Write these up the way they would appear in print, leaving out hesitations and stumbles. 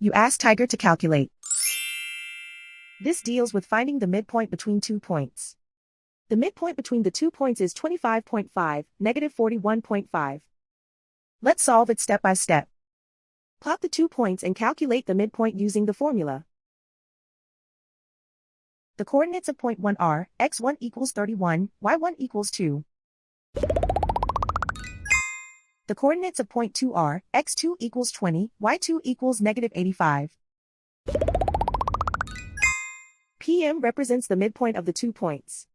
You ask Tiger to calculate. This deals with finding the midpoint between 2 points. The midpoint between the 2 points is 25.5, negative 41.5. Let's solve it step by step. Plot the 2 points and calculate the midpoint using the formula. The coordinates of point 1 are, x1 equals 31, y1 equals 2. The coordinates of point 2 are, x2 equals 20, y2 equals negative 85. PM represents the midpoint of the 2 points.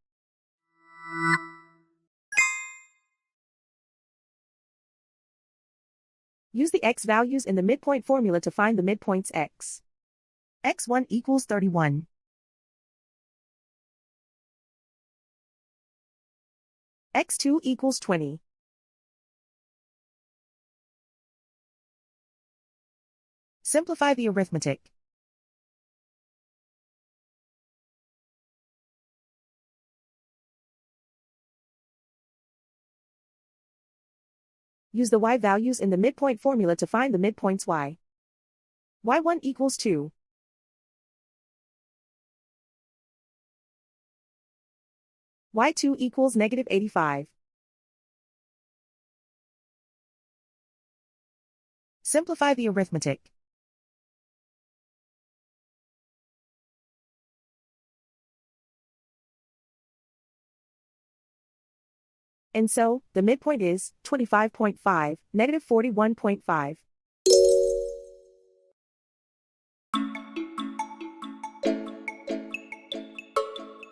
Use the x values in the midpoint formula to find the midpoints x. x1 equals 31. x2 equals 20. Simplify the arithmetic. Use the y values in the midpoint formula to find the midpoints y. y1 equals 2. y2 equals negative 85. Simplify the arithmetic. And so, the midpoint is 25.5, negative 41.5.